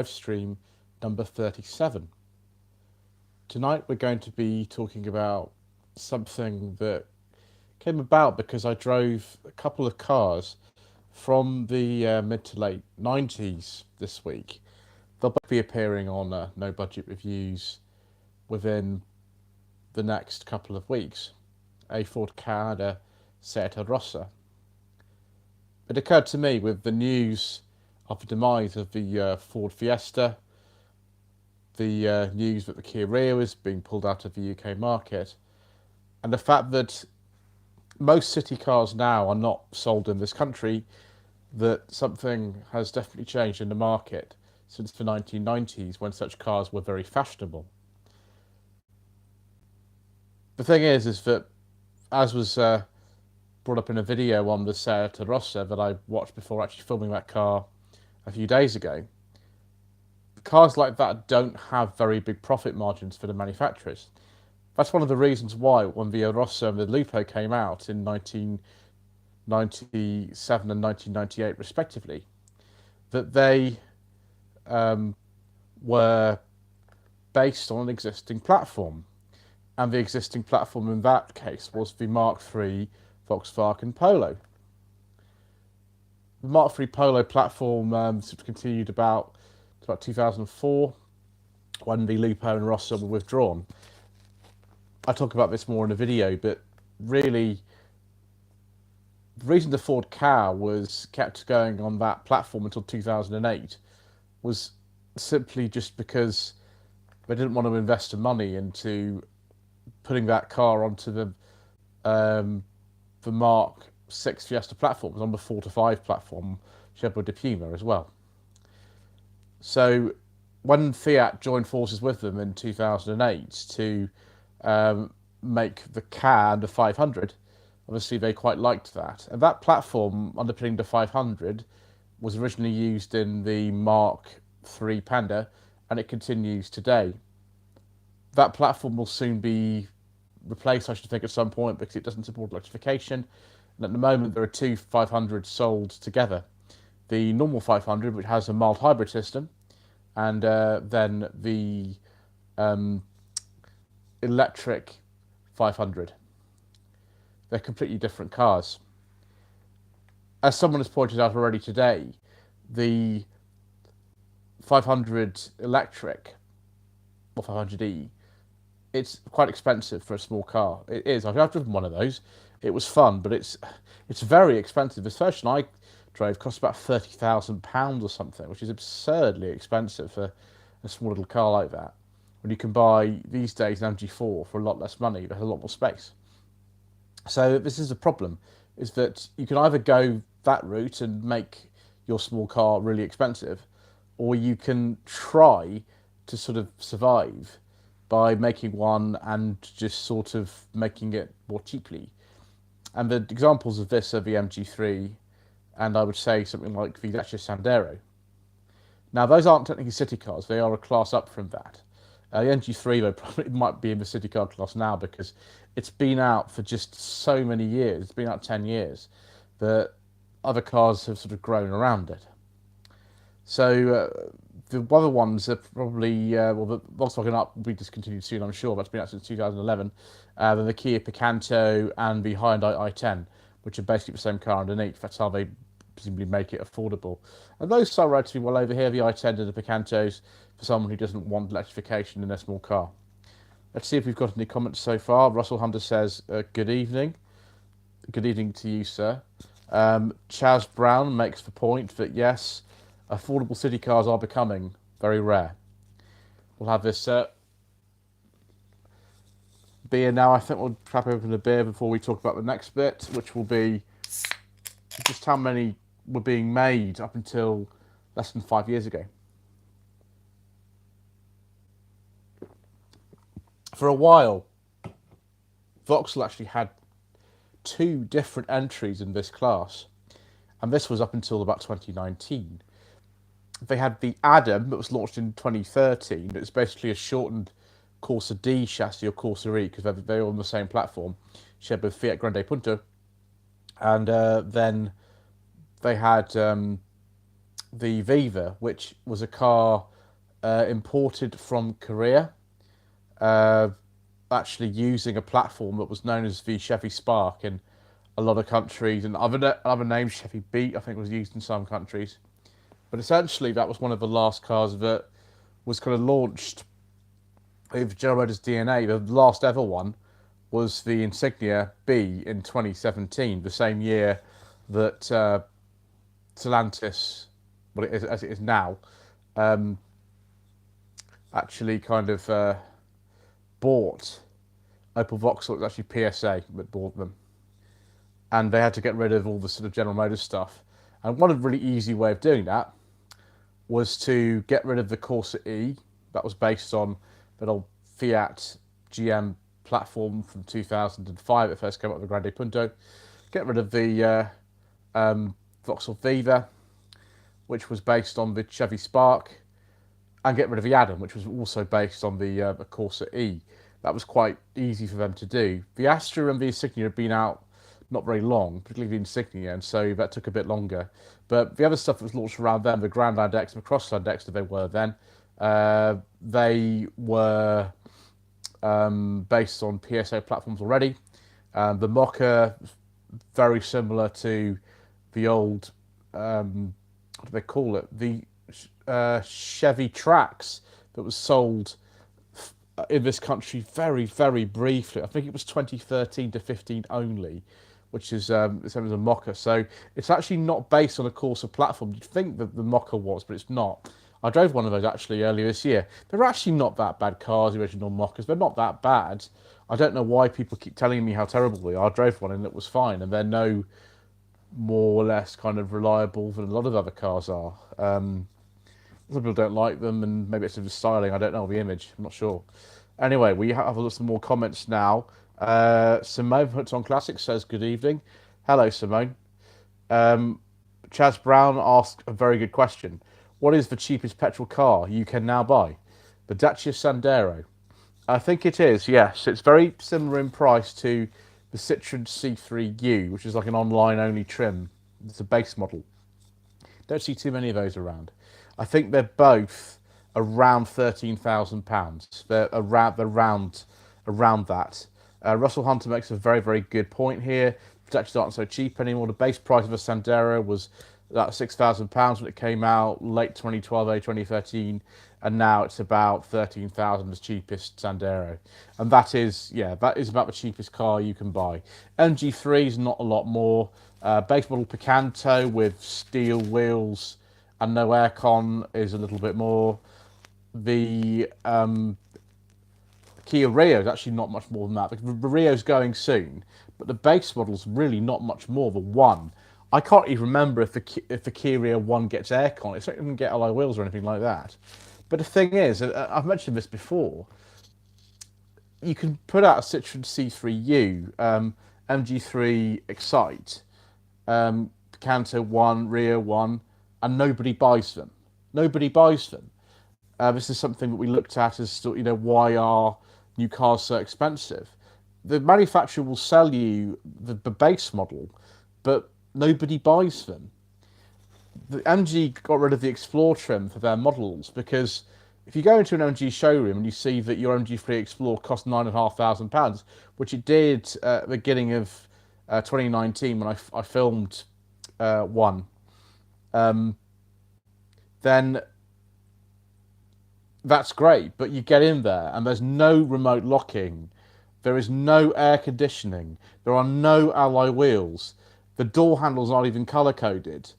Livestream number 37. Tonight we're going to be talking about something that came about because I drove a couple of cars from the mid to late 90s this week. They'll both be appearing on No Budget Reviews within the next couple of weeks. A Ford Ka and a Seat Rossa. It occurred to me with the news of the demise of the Ford Fiesta, the news that the Kia Rio is being pulled out of the UK market, and the fact that most city cars now are not sold in this country, that something has definitely changed in the market since the 1990s when such cars were very fashionable. The thing is that, as was brought up in a video on the Seat Rossa that I watched before actually filming that car a few days ago, cars like that don't have very big profit margins for the manufacturers. That's one of the reasons why when the Rossa and the Lupo came out in 1997 and 1998 respectively, that they were based on an existing platform. And the existing platform in that case was the Mark III Volkswagen Polo. The Mark III Polo platform sort of continued about 2004 when the Lupo and Rossa were withdrawn. I talk about this more in a video, but really the reason the Ford Ka was kept going on that platform until 2008 was simply just because they didn't want to invest the money into putting that car onto the Mark VI Fiesta platform. It was on the 4 to 5 platform, Chevrolet de Puma as well. So when Fiat joined forces with them in 2008 to make the Ka and the 500, obviously they quite liked that. And that platform underpinning the 500 was originally used in the Mark III Panda, and it continues today. That platform will soon be replaced, I should think, at some point because it doesn't support electrification. And at the moment, there are two 500s sold together. The normal 500, which has a mild hybrid system, and then the electric 500. They're completely different cars. As someone has pointed out already today, the 500 electric, or 500e, it's quite expensive for a small car. It is. I've driven one of those. It was fun, but it's very expensive. This version I drove cost about £30,000 or something, which is absurdly expensive for a small little car like that. When you can buy these days an MG4 for a lot less money, that has a lot more space. So this is the problem: is that you can either go that route and make your small car really expensive, or you can try to sort of survive by making one and just sort of making it more cheaply. And the examples of this are the MG3, and I would say something like the Dacia Sandero. Now, those aren't technically city cars, they are a class up from that. The MG3, though, probably might be in the city car class now because it's been out for just so many years. It's been out 10 years that other cars have sort of grown around it. So the other ones are probably, well, the Volkswagen Up will be discontinued soon, I'm sure. That's been out since 2011. Then the Kia Picanto and the Hyundai i10, which are basically the same car underneath. That's how they presumably make it affordable. And those sell relatively well over here, the i10 and the Picantos, for someone who doesn't want electrification in their small car. Let's see if we've got any comments so far. Russell Hunter says, good evening. Good evening to you, sir. Chaz Brown makes the point that, yes, affordable city cars are becoming very rare. We'll have this beer now. I think we'll crack open the beer before we talk about the next bit, which will be just how many were being made up until less than 5 years ago. For a while, Vauxhall actually had two different entries in this class, and this was up until about 2019. They had the Adam that was launched in 2013. It's basically a shortened Corsa D chassis or Corsa E because they're all on the same platform, shared with Fiat Grande Punto. And then they had the Viva, which was a car imported from Korea, uh, actually using a platform that was known as the Chevy Spark in a lot of countries, and other names, Chevy Beat, I think, was used in some countries. But essentially, that was one of the last cars that was kind of launched with General Motors DNA. The last ever one was the Insignia B in 2017, the same year that Stellantis, what it is as it is now, um, actually kind of bought Opel Vauxhall. It was actually PSA that bought them, and they had to get rid of all the sort of General Motors stuff. And one really easy way of doing that was to get rid of the Corsa E that was based on that old Fiat GM platform from 2005. It first came up with the Grande Punto. Get rid of the Vauxhall Viva, which was based on the Chevy Spark, and get rid of the Adam, which was also based on the Corsa E. That was quite easy for them to do. The Astra and the Insignia had been out not very long, particularly the Insignia, and so that took a bit longer. But the other stuff that was launched around then, the Grandland X and the Crossland X that they were then, they were based on PSA platforms already. The Mocha, very similar to the old, what do they call it? The Chevy Trax that was sold in this country very, very briefly. I think it was 2013 to 15 only, which is the same as a Mocha. So it's actually not based on a Corsa platform. You'd think that the Mocha was, but it's not. I drove one of those actually earlier this year. They're actually not that bad cars, the original Mochas. They're not that bad. I don't know why people keep telling me how terrible they are. I drove one and it was fine, and they're no more or less kind of reliable than a lot of other cars are. Some people don't like them, and maybe it's the styling. I don't know, the image. I'm not sure. Anyway, we have a look at some more comments now. Simone from Hooks on Classics says, good evening. Hello, Simone. Chaz Brown asked a very good question. What is the cheapest petrol car you can now buy? The Dacia Sandero. I think it is, yes. It's very similar in price to the Citroen C3U, which is like an online-only trim. It's a base model. Don't see too many of those around. I think they're both around £13,000. They're around that. Russell Hunter makes a very, very good point here. Protectors aren't so cheap anymore. The base price of a Sandero was about £6,000 when it came out, late 2012, early 2013, and now it's about £13,000 as cheapest Sandero. And that is about the cheapest car you can buy. MG3 is not a lot more. Base model Picanto with steel wheels and no aircon is a little bit more. The Kia Rio is actually not much more than that. The Rio's going soon, but the base model's really not much more. The One, I can't even remember if the Kia Rio One gets aircon. It's not even get alloy wheels or anything like that. But the thing is, I've mentioned this before. You can put out a Citroen C3U, MG3 Excite, Picanto One, Rio One, and nobody buys them. Nobody buys them. This is something that we looked at as, why are new cars so expensive? The manufacturer will sell you the base model, but nobody buys them. The MG got rid of the Explore trim for their models because if you go into an MG showroom and you see that your MG3 Explore costs £9,500, which it did at the beginning of 2019 when I filmed one, then that's great, but you get in there and there's no remote locking, there is no air conditioning, there are no alloy wheels, the door handles aren't even color coded,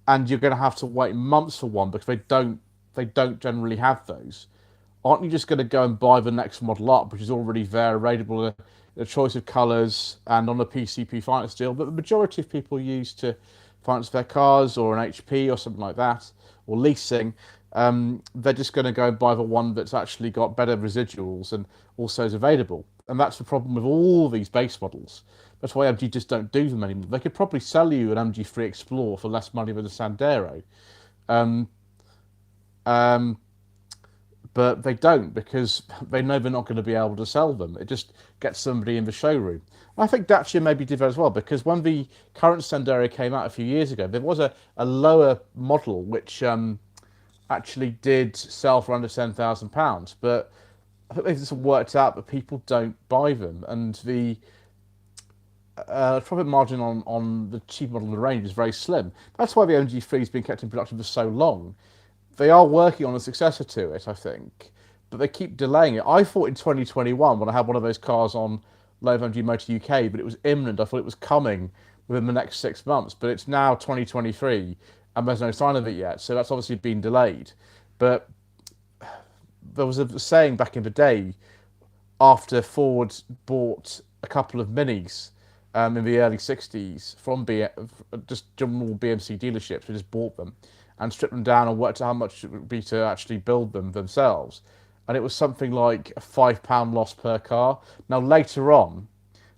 and you're going to have to wait months for one because they don't generally have those. Aren't you just going to go and buy the next model up, which is already there, available in a choice of colours and on a PCP finance deal that the majority of people use to finance their cars, or an HP or something like that, or leasing? They're just going to go and buy the one that's actually got better residuals and also is available. And that's the problem with all these base models. That's why MG just don't do them anymore. They could probably sell you an MG3 Explorer for less money than a Sandero. but they don't because they know they're not going to be able to sell them. It just gets somebody in the showroom. I think Dacia maybe did that as well because when the current Sandero came out a few years ago, there was a lower model which actually did sell for under £10,000, but I think they've just worked out that people don't buy them, and the profit margin on the cheap model in the range is very slim. That's why the MG3 has been kept in production for so long. They are working on a successor to it, I think, but they keep delaying it. I thought in 2021, when I had one of those cars on Live MG Motor UK, but it was imminent. I thought it was coming within the next 6 months, but it's now 2023, and there's no sign of it yet. So that's obviously been delayed. But there was a saying back in the day, after Ford bought a couple of Minis in the early 60s from just general BMC dealerships, who just bought them and stripped them down and worked out how much it would be to actually build them themselves. And it was something like a £5 loss per car. Now, later on,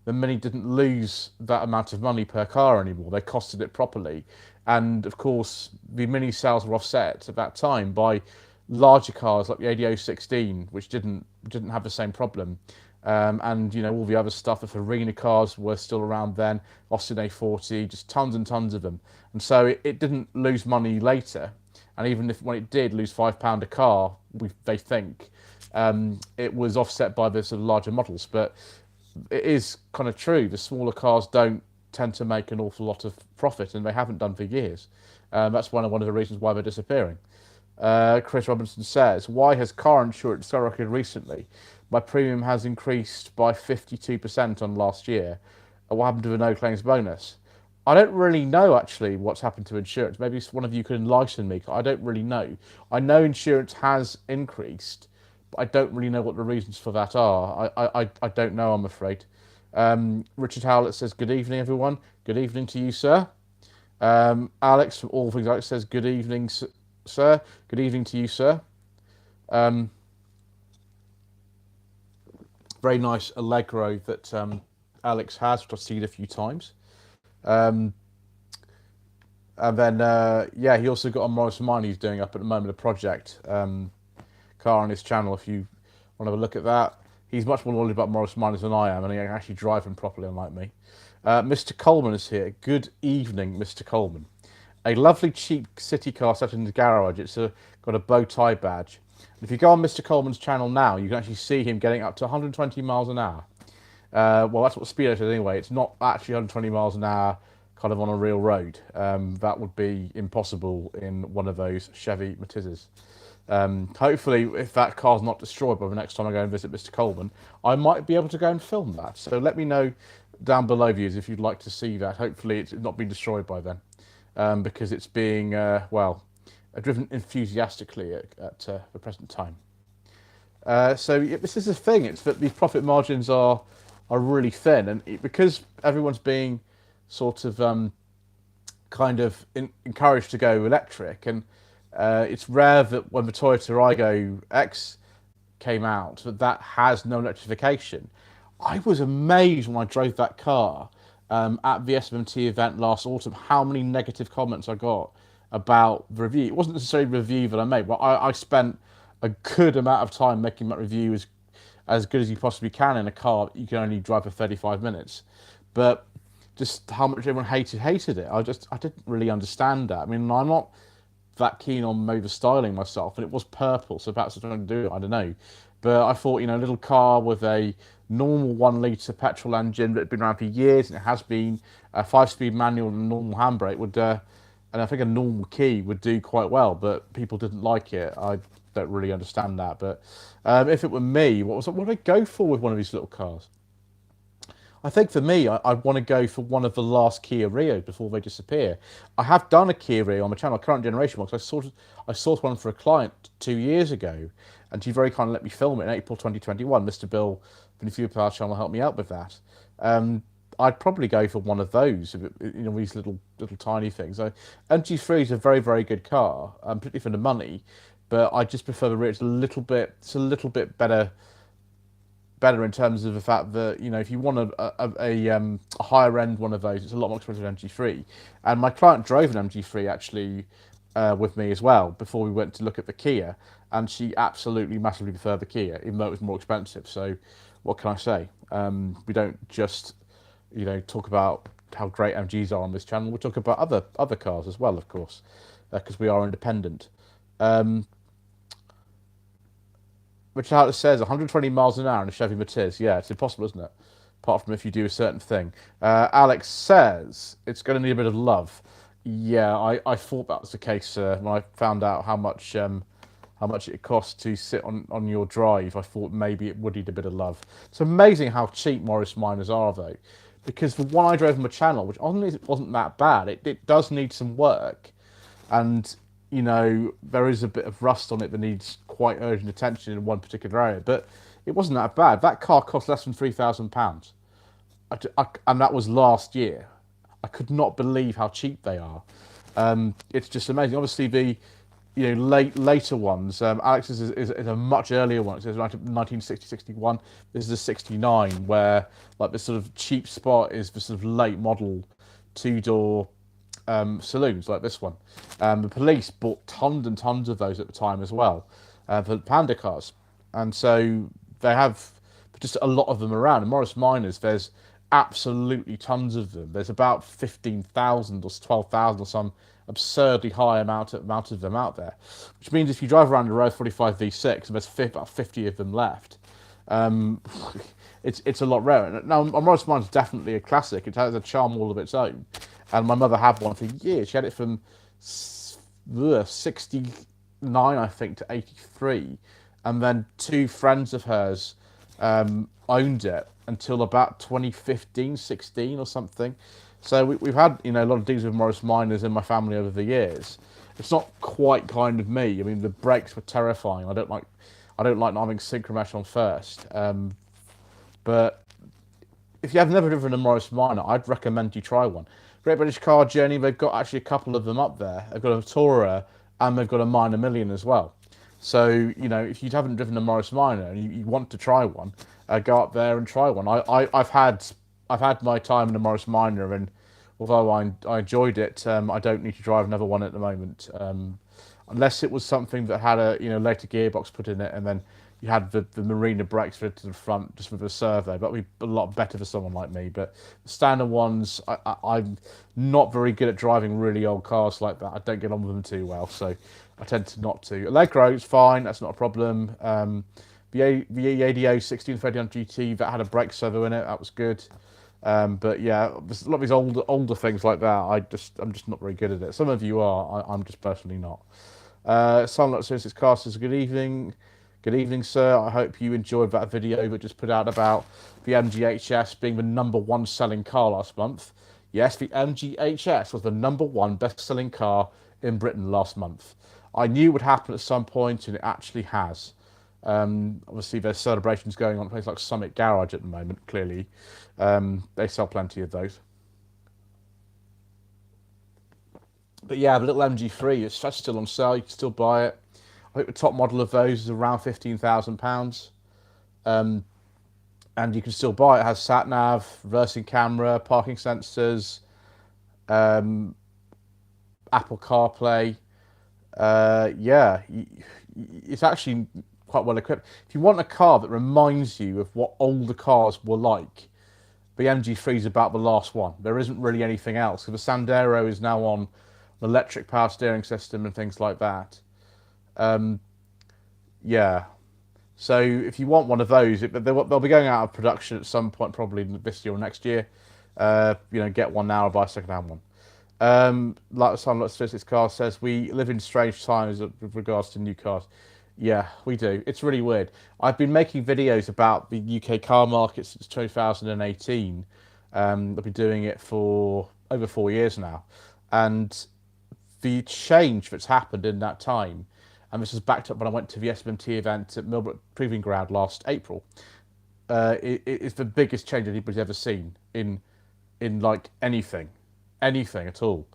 the Mini didn't lose that amount of money per car anymore. They costed it properly. And of course, the Mini sales were offset at that time by larger cars like the AD016, which didn't have the same problem. And, you know, all the other stuff, the Farina cars were still around then, Austin A40, just tons and tons of them. And so it didn't lose money later. And even if when it did lose £5 a car, they think, it was offset by the sort of larger models. But it is kind of true. The smaller cars don't tend to make an awful lot of profit, and they haven't done for years. That's one of the reasons why they're disappearing. Chris Robinson says, why has car insurance skyrocketed recently? My premium has increased by 52% on last year. What happened to the no claims bonus? I don't really know, actually, what's happened to insurance. Maybe one of you could enlighten me. I don't really know. I know insurance has increased, but I don't really know what the reasons for that are. I don't know, I'm afraid. Richard Howlett says, good evening, everyone. Good evening to you, sir. Alex from All Things Alex says, good evening, sir. Good evening to you, sir. Very nice Allegro that Alex has, which I've seen a few times. And then, yeah, he also got a Morris Mine he's doing up at the moment, a project car on his channel. If you want to have a look at that, he's much more knowledgeable about Morris Miners than I am, and he can actually drive them properly, unlike me. Mr. Coleman is here. Good evening, Mr. Coleman. A lovely cheap city car set in the garage. It's got a bow tie badge. If you go on Mr. Coleman's channel now, you can actually see him getting up to 120 miles an hour. Well, that's what speedo is anyway. It's not actually 120 miles an hour kind of on a real road. That would be impossible in one of those Chevy Matizes. Hopefully, if that car's not destroyed by the next time I go and visit Mr. Coleman, I might be able to go and film that. So let me know down below, viewers, if you'd like to see that. Hopefully it's not been destroyed by then, because it's being, well, driven enthusiastically at the present time. So yeah, this is the thing, it's that these profit margins are really thin, and because everyone's being sort of kind of encouraged to go electric, and it's rare that when the Toyota Aygo X came out that has no electrification. I was amazed when I drove that car at the SMMT event last autumn how many negative comments I got about the review. It wasn't necessarily the review that I made, but I spent a good amount of time making that review as good as you possibly can in a car that you can only drive for 35 minutes. But just how much everyone hated it. I didn't really understand that. I mean, I'm not that keen on motor styling myself, and it was purple, so perhaps I don't do it, I don't know. But I thought, you know, a little car with a normal 1 litre petrol engine that had been around for years, and it has been a 5-speed manual and a normal handbrake would, and I think a normal key would do quite well, but people didn't like it. I don't really understand that. But if it were me, what would I go for with one of these little cars? I think for me, I'd want to go for one of the last Kia Rio before they disappear. I have done a Kia Rio on my channel, current generation one, because I sourced one for a client 2 years ago, and she very kindly let me film it in April 2021. Mr. Bill from the Fuel Power channel helped me out with that. I'd probably go for one of those, you know, these little tiny things. MG3 is a very, very good car, particularly for the money, but I just prefer the Rio. It's a little bit better in terms of the fact that, you know, if you want a higher end one of those, it's a lot more expensive than MG3. And my client drove an MG3 actually with me as well before we went to look at the Kia, and she absolutely massively preferred the Kia, even though it was more expensive. So, what can I say? We don't just, talk about how great MGs are on this channel. We talk about other cars as well, of course, because we are independent. Which how it says 120 miles an hour in a Chevy Matiz. Yeah, it's impossible, isn't it? Apart from if you do a certain thing. Alex says it's going to need a bit of love. Yeah, I thought that was the case when I found out how much it costs to sit on your drive. I thought maybe it would need a bit of love. It's amazing how cheap Morris Minors are, though, because the one I drove on my channel, which honestly wasn't that bad, it does need some work, and there is a bit of rust on it that needs quite urgent attention in one particular area, but it wasn't that bad. That car cost less than £3,000, and that was last year. I could not believe how cheap they are. It's just amazing. Obviously, the later ones. Alex's is a much earlier one. It says 1960-61. This is a 69, where like the sort of cheap spot is the sort of late model two-door saloons like this one. The police bought tons and tons of those at the time as well, for Panda cars, and so they have just a lot of them around. In Morris Minors, there's absolutely tons of them. There's about 15,000 or 12,000 or some absurdly high amount of them out there, which means if you drive around a Road 45 V6, and there's about 50 of them left, it's a lot rarer. Now, Morris Minors is definitely a classic. It has a charm all of its own, and my mother had one for years. She had it from 69, I think, to 83, and then two friends of hers owned it until about 2015, 16 or something. So we've had a lot of deals with Morris Minors in my family over the years. It's not quite kind of me. I mean, the brakes were terrifying. I don't like not having synchromesh on first. But if you have never driven a Morris Minor, I'd recommend you try one. Great British Car Journey, they've got actually a couple of them up there. They've got a Tourer and they've got a Minor Million as well. So, if you haven't driven a Morris Minor and you want to try one, go up there and try one. I've had my time in a Morris Minor, and although I enjoyed it, I don't need to drive another one at the moment, unless it was something that had a later gearbox put in it, and then you had the Marina brakes fitted to the front just with a servo. That would be a lot better for someone like me. But the standard ones, I'm not very good at driving really old cars like that. I don't get on with them too well, so I tend to not to. Allegro is fine, that's not a problem. The ADO 16300 GT, that had a brake servo in it, that was good. But yeah, there's a lot of these older things like that. I'm just not very good at it. Some of you are. I'm just personally not. Sunlight Services Car says, good evening. Good evening, sir. I hope you enjoyed that video that just put out about the MGHS being the #1 selling car last month. Yes, the MGHS was the #1 best-selling car in Britain last month. I knew it would happen at some point, and it actually has. Obviously, there's celebrations going on at places like Summit Garage at the moment, clearly. They sell plenty of those. But yeah, the little MG3, that's still on sale. You can still buy it. I think the top model of those is around £15,000. And you can still buy it. It has sat-nav, reversing camera, parking sensors, Apple CarPlay. Yeah, it's actually quite well equipped. If you want a car that reminds you of what older cars were like, the MG3 is about the last one. There isn't really anything else. The Sandero is now on an electric power steering system and things like that. Yeah. So if you want one of those, they'll be going out of production at some point, probably this year or next year. Get one now or buy a second-hand one. Like Sunlight Statistics Car says, we live in strange times with regards to new cars. Yeah, we do. It's really weird. I've been making videos about the UK car market since 2018. I've been doing it for over 4 years now. And the change that's happened in that time, and this was backed up when I went to the SMT event at Millbrook Proving Ground last April, it's the biggest change anybody's ever seen in like anything at all,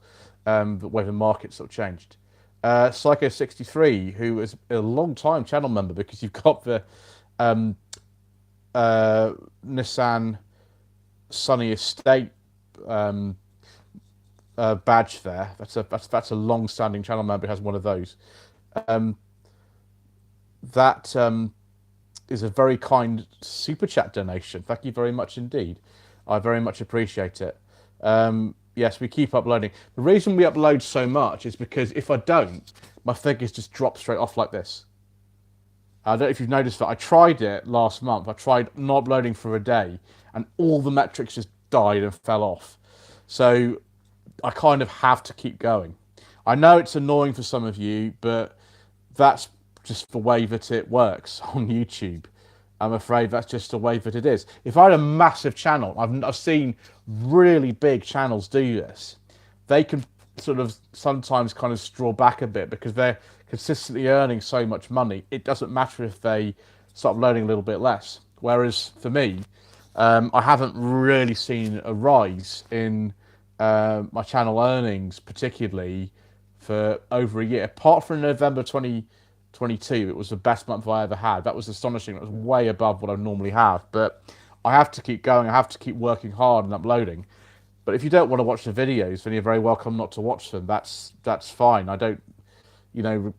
the way the market sort of changed. Psycho63, who is a long-time channel member, because you've got the Nissan Sunny Estate badge there. That's a long-standing channel member who has one of those. Um, that is a very kind super chat donation. Thank you very much indeed. I very much appreciate it. Yes, we keep uploading. The reason we upload so much is because if I don't, my figures just drop straight off like this. I don't know if you've noticed that. I tried it last month. I tried not uploading for a day, and all the metrics just died and fell off. So I kind of have to keep going. I know it's annoying for some of you, but that's just the way that it works on YouTube. I'm afraid that's just the way that it is. If I had a massive channel, I've seen really big channels do this. They can sort of sometimes kind of straw back a bit because they're consistently earning so much money. It doesn't matter if they start learning a little bit less. Whereas for me, I haven't really seen a rise in my channel earnings, particularly for over a year. Apart from November 2022, it was the best month I ever had. That was astonishing. It was way above what I normally have. But I have to keep going. I have to keep working hard and uploading. But if you don't want to watch the videos, then you're very welcome not to watch them. That's fine. I don't, you know,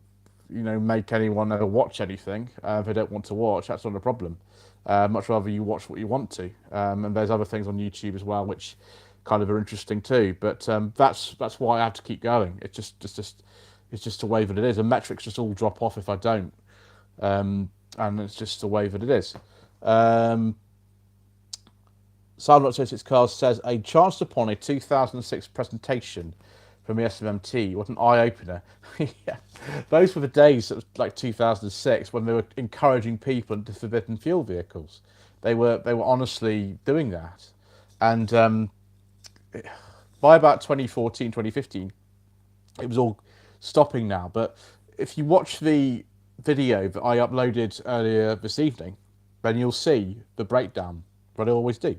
make anyone ever watch anything if they don't want to watch. That's not a problem. Much rather you watch what you want to. And there's other things on YouTube as well which kind of are interesting too. But that's why I have to keep going. It's just the way that it is. And metrics just all drop off if I don't. And it's just the way that it is. Silent.66 Cars says, a chance upon a 2006 presentation from the SMMT. What an eye-opener. Yeah. Those were the days, like 2006, when they were encouraging people into forbidden fuel vehicles. They were honestly doing that. And by about 2014, 2015, it was all stopping now. But if you watch the video that I uploaded earlier this evening, then you'll see the breakdown, but I always do.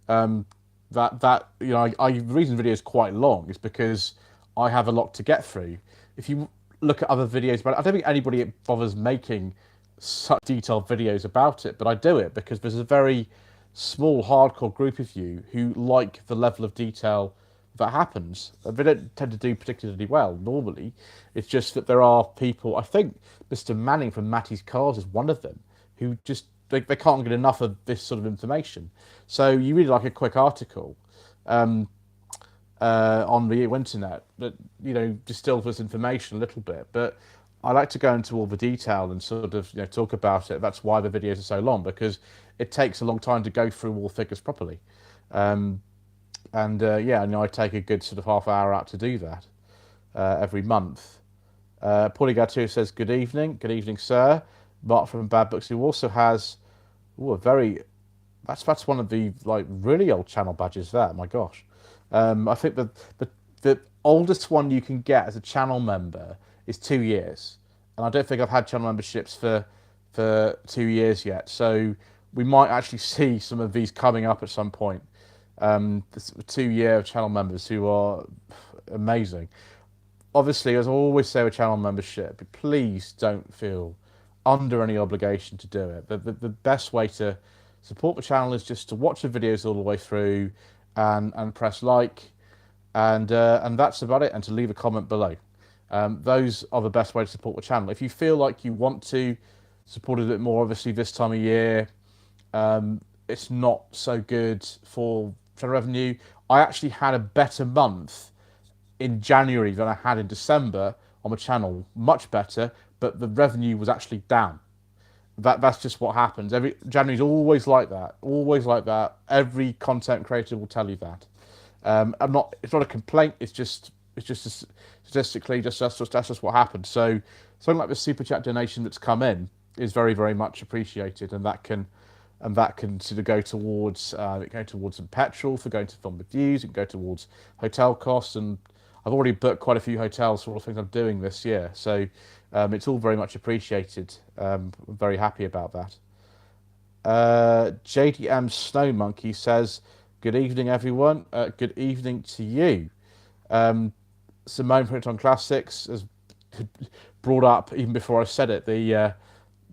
That you know, the reason the video is quite long is because I have a lot to get through. If you look at other videos about it, I don't think anybody bothers making such detailed videos about it, but I do it because there's a very small hardcore group of you who like the level of detail that happens. They don't tend to do particularly well normally. It's just that there are people, I think Mr. Manning from Matty's Cars is one of them, who just they can't get enough of this sort of information. So you really like a quick article on the internet that, you know, distills this information a little bit. But I like to go into all the detail and sort of, you know, talk about it. That's why the videos are so long, because it takes a long time to go through all the figures properly. Yeah, and I take a good sort of half hour out to do that every month. Paulie Gattu says, good evening, sir. Mark from Bad Books, who also has a very, that's one of the like really old channel badges there. My gosh, I think the oldest one you can get as a channel member is 2 years, and I don't think I've had channel memberships for 2 years yet. So we might actually see some of these coming up at some point. This 2 year channel members who are amazing. Obviously, as I always say with channel membership, please don't feel under any obligation to do it. The best way to support the channel is just to watch the videos all the way through and press like, and that's about it, and to leave a comment below. Those are the best way to support the channel. If you feel like you want to support it a bit more, obviously this time of year, it's not so good for channel revenue. I actually had a better month in January than I had in December on the channel, much better, but the revenue was actually down. That's just what happens. January's always like that. Always like that. Every content creator will tell you that. It's not a complaint. It's just statistically that's just what happens. So something like the super chat donation that's come in is very, very much appreciated, and that can sort of go towards some petrol for going to film reviews. It can go towards hotel costs, and I've already booked quite a few hotels for all the things I'm doing this year. So it's all very much appreciated. I'm very happy about that. JDM Snow Monkey says, good evening, everyone. Good evening to you. Simone from Krypton Classics has brought up, even before I said it, the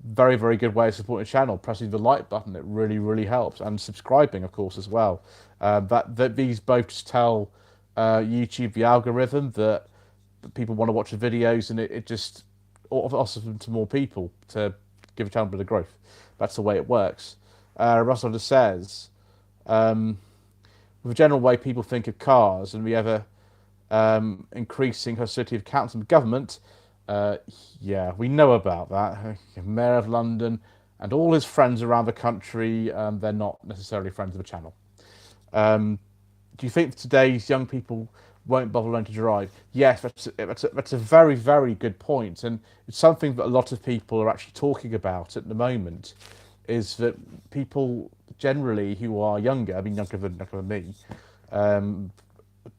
very, very good way of supporting the channel, pressing the like button. It really, really helps. And subscribing, of course, as well. That these both just tell YouTube, the algorithm that people want to watch the videos, and it just offers them to more people to give a channel a bit of growth. That's the way it works. Russell just says, with the general way people think of cars, and we have a increasing hostility of council and government. Yeah, we know about that. Mayor of London and all his friends around the country, they're not necessarily friends of the channel. Do you think today's young people won't bother learning to drive? Yes, that's a very, very good point. And it's something that a lot of people are actually talking about at the moment, is that people generally who are younger, I mean younger than me,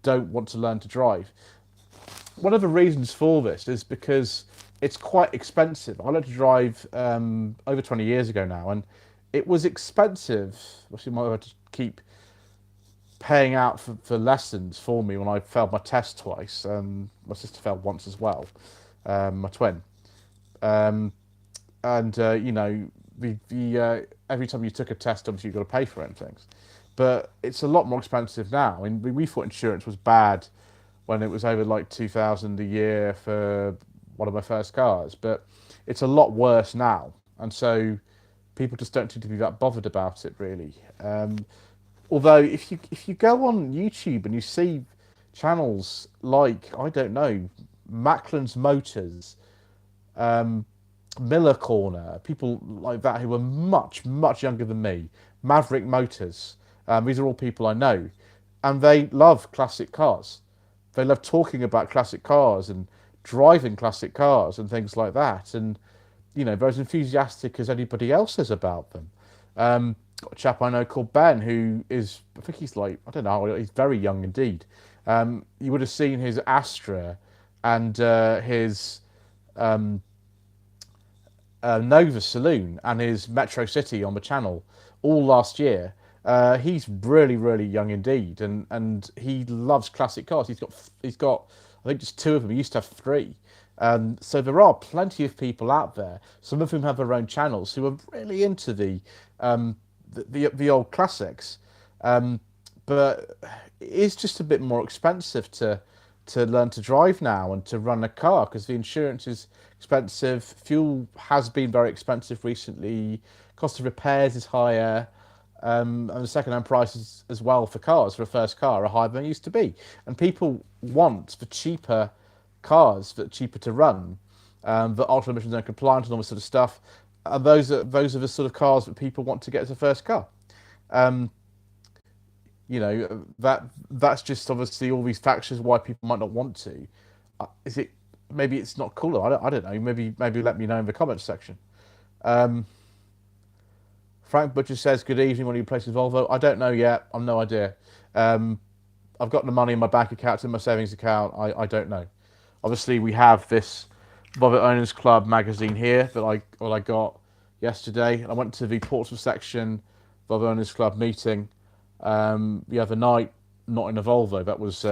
don't want to learn to drive. One of the reasons for this is because it's quite expensive. I learned to drive over 20 years ago now, and it was expensive. Obviously, I might have to keep paying out for lessons for me when I failed my test twice. My sister failed once as well, my twin. You know, every time you took a test, obviously you've got to pay for it and things. But it's a lot more expensive now. I mean, we thought insurance was bad when it was over like 2,000 a year for one of my first cars, but it's a lot worse now. And so people just don't seem to be that bothered about it, really. Although if you go on YouTube and you see channels like, I don't know, Macklin's Motors, Miller Corner, people like that who are much, much younger than me, Maverick Motors, these are all people I know, and they love classic cars. They love talking about classic cars and driving classic cars and things like that, and you know, they're as enthusiastic as anybody else is about them. Got a chap I know called Ben, who is, I think he's like, I don't know, he's very young indeed. You would have seen his Astra and his Nova Saloon and his Metro City on the channel all last year. He's really, really young indeed, and he loves classic cars. He's got I think just two of them. He used to have three. So there are plenty of people out there. Some of whom have their own channels who are really into the old classics. But it is just a bit more expensive to learn to drive now and to run a car, because the insurance is expensive. Fuel has been very expensive recently. Cost of repairs is higher. And the second-hand prices as well for cars, for a first car, are higher than they used to be. And people want the cheaper cars that are cheaper to run, that ultra emissions and compliant and all this sort of stuff. And those are the sort of cars that people want to get as a first car. You know, that's just obviously all these factors why people might not want to. Is it, maybe it's not cooler? I don't know. Maybe let me know in the comments section. Frank Butcher says, good evening, when are you replacing Volvo? I don't know yet. I've no idea. I've got the money in my bank account, it's in my savings account. I don't know. Obviously, we have this Volvo Owners Club magazine here that I got yesterday. I went to the Portsmouth section Volvo Owners Club meeting the other night, not in a Volvo. That was,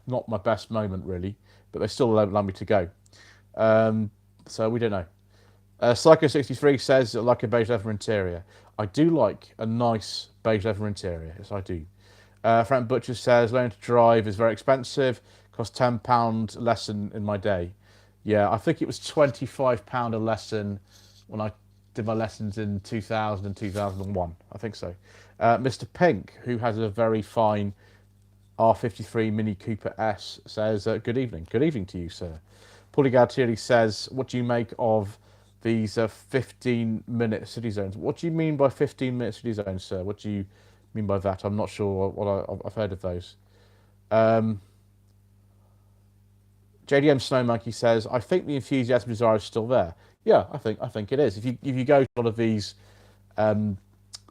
not my best moment, really. But they still allowed me to go. So we don't know. Psycho63 says, I like a beige leather interior. I do like a nice beige leather interior. Yes, I do. Frank Butcher says, learning to drive is very expensive. Costs £10 lesson in my day. Yeah, I think it was £25 a lesson when I did my lessons in 2000 and 2001. I think so. Mr. Pink, who has a very fine R53 Mini Cooper S, says, good evening. Good evening to you, sir. Paulie Galtieri says, what do you make of these 15-minute city zones? What do you mean by 15-minute city zones, sir? What do you mean by that? I'm not sure what I've heard of those. JDM Snow Monkey says, I think the enthusiasm desire is still there. Yeah, I think it is. If you go to a lot of these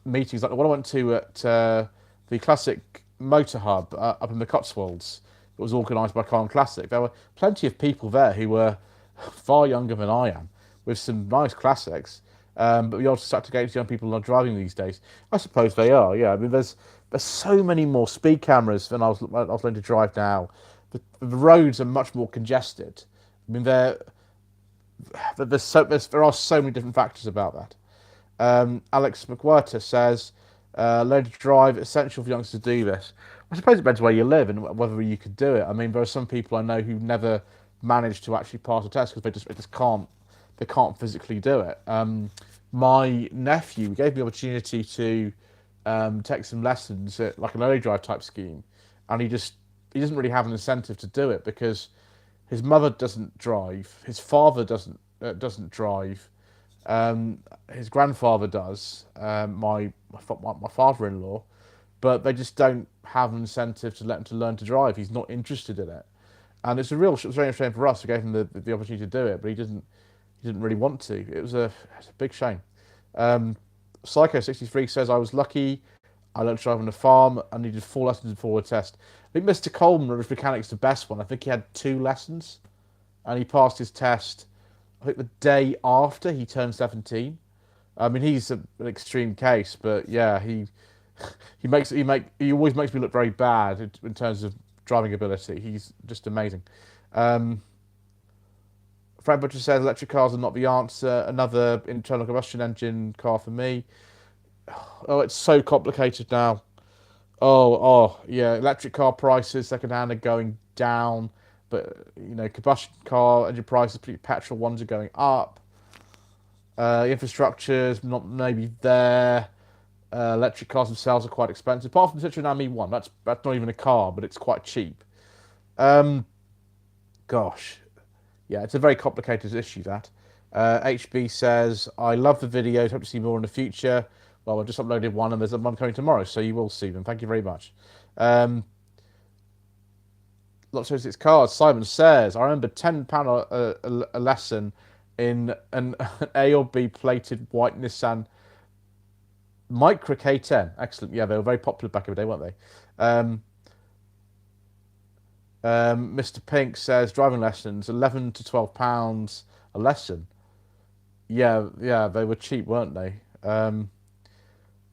meetings, like the one I went to at the Classic Motor Hub up in the Cotswolds, it was organised by Car and Classic. There were plenty of people there who were far younger than I am, with some nice classics. But we also start to gauge young people are driving these days. I suppose they are. Yeah, I mean, there's so many more speed cameras than I was learning to drive now. The roads are much more congested. I mean, there are so many different factors about that. Alex McWhirter says, learning to drive, essential for youngsters to do this. I suppose it depends where you live and whether you could do it. I mean, there are some people I know who never managed to actually pass a test because they just can't they can't physically do it. My nephew gave me the opportunity to take some lessons at like an early drive type scheme, and he doesn't really have an incentive to do it because his mother doesn't drive, his father doesn't drive, his grandfather does, my father-in-law, but they just don't have an incentive to let him to learn to drive. He's not interested in it, and it's a very shame for us. We gave him the opportunity to do it, but he didn't really want to. It's a big shame. Psycho63 says I was lucky. I learned to drive on a farm. I needed 4 lessons before a test. I think Mr. Coleman, his mechanic's the best one. I think he had 2 lessons, and he passed his test. I think the day after he turned 17. I mean, he's an extreme case, but yeah, he always makes me look very bad in terms of driving ability. He's just amazing. Frank Butcher says electric cars are not the answer. Another internal combustion engine car for me. Oh, it's so complicated now. Yeah, electric car prices second hand are going down, but combustion car engine prices, particularly petrol ones, are going up. Infrastructure's not maybe there. Electric cars themselves are quite expensive. Apart from the Citroen Ami 1, that's not even a car, but it's quite cheap. Gosh, yeah, it's a very complicated issue, that. HB says, I love the videos, hope to see more in the future. Well, I've just uploaded one and there's one coming tomorrow, so you will see them. Thank you very much. Lots of its cars. Simon says, I remember £10 a lesson in an A or B plated white Nissan Micra K10. Excellent. Yeah, they were very popular back in the day, weren't they? Mr. Pink says driving lessons, £11 to £12 a lesson. Yeah, they were cheap, weren't they?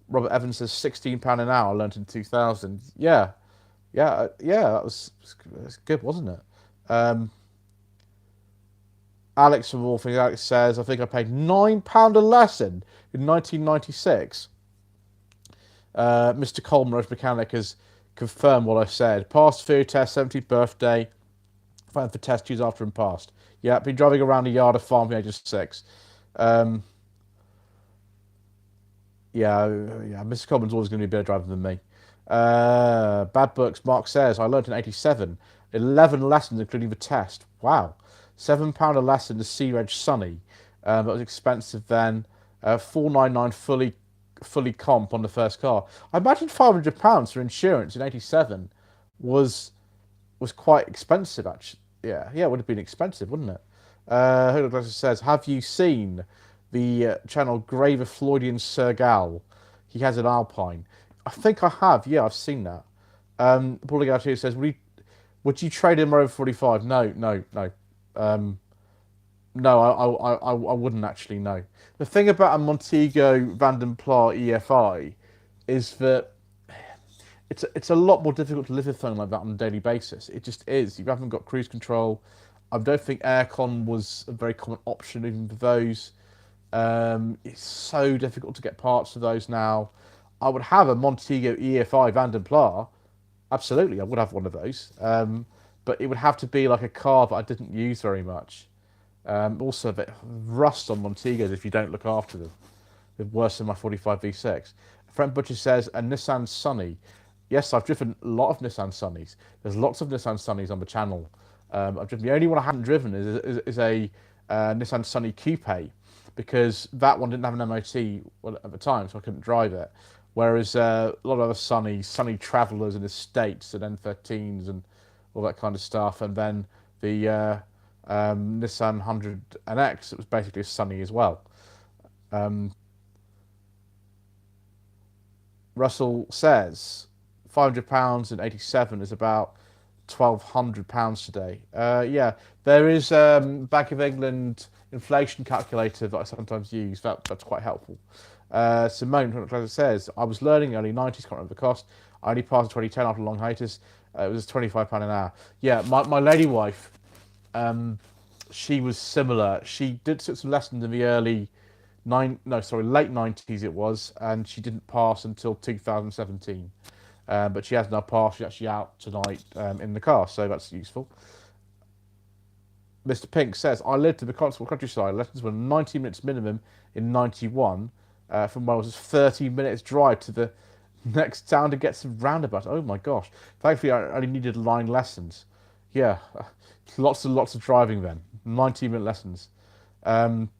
Robert Evans says £16 an hour. I learned in 2000. Yeah, that was good, wasn't it? Alex from All Things Alex says, I think I paid £9 a lesson in 1996. Mr. Coleman, Road Mechanic, has confirmed what I said. Passed theory test, 70th birthday. Went for test tubes after and passed. Yeah, been driving around the yard of farm from the age of 6. Mr. Coleman's always going to be a better driver than me. Bad Books, Mark says, I learned in 87. 11 lessons, including the test. Wow. £7 a lesson to Sea Reg Sunny. That was expensive then. £499 fully comp on the first car. I imagine £500 for insurance in 87 was quite expensive, actually. Yeah, it would have been expensive, wouldn't it? Who says, have you seen the channel Graver Floydian Sergal? He has an Alpine. I think I have. Yeah, I've seen that. Paul Ligatier says, would you trade in Rover 45? No. No, I wouldn't actually, no. The thing about a Montego Vanden Plas EFI is that it's a lot more difficult to live with something like that on a daily basis. It just is. You haven't got cruise control. I don't think aircon was a very common option even for those. It's so difficult to get parts for those now. I would have a Montego EFI Vanden Plas. Absolutely, I would have one of those. But it would have to be like a car that I didn't use very much. Also, a bit of rust on Montegos if you don't look after them. They're worse than my 45 V6. Frank Butcher says, a Nissan Sunny. Yes, I've driven a lot of Nissan Sunnies. There's lots of Nissan Sunnies on the channel. I've driven, the only one I haven't driven is a Nissan Sunny Coupe, because that one didn't have an MOT at the time, so I couldn't drive it. Whereas a lot of other Sunny Travellers and Estates and N13s and all that kind of stuff, and then the Nissan 100 NX, it was basically a Sunny as well. Russell says £500 in 87 is about £1,200 today. Yeah, there is Bank of England inflation calculator that I sometimes use. That's quite helpful. Simone says, I was learning early 90s, can't remember the cost. I only passed in 2010 after a long hiatus. It was £25 an hour. Yeah, my lady wife, she was similar. She did some lessons in the late 90s it was, and she didn't pass until 2017. but she has now passed. She's actually out tonight in the car, so that's useful. Mr. Pink says, I lived in the countryside. Lessons were 90 minutes minimum in 91. From Wales, it's 30 minutes drive to the next town to get some roundabout. Oh my gosh. Thankfully, I only needed line lessons. Yeah, lots and lots of driving then. 90-minute lessons. Frank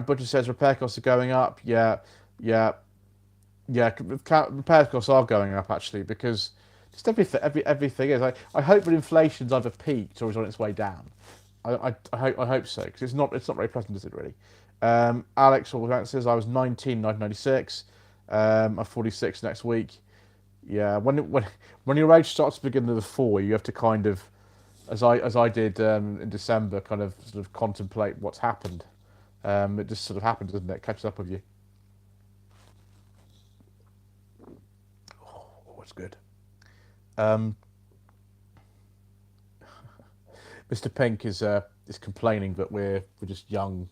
Butcher says repair costs are going up. Yeah. Repair costs are going up actually because just everything is. I hope that inflation's either peaked or is on its way down. I hope so because it's not very pleasant, is it really? Alex says I was 19 in 1996. I'm 46 next week. Yeah, when your age starts to begin with a 4, you have to kind of, as I did in December, kind of sort of contemplate what's happened. It just sort of happens, doesn't it? It catches up with you. Oh, it's good. Mr. Pink is complaining that we're just young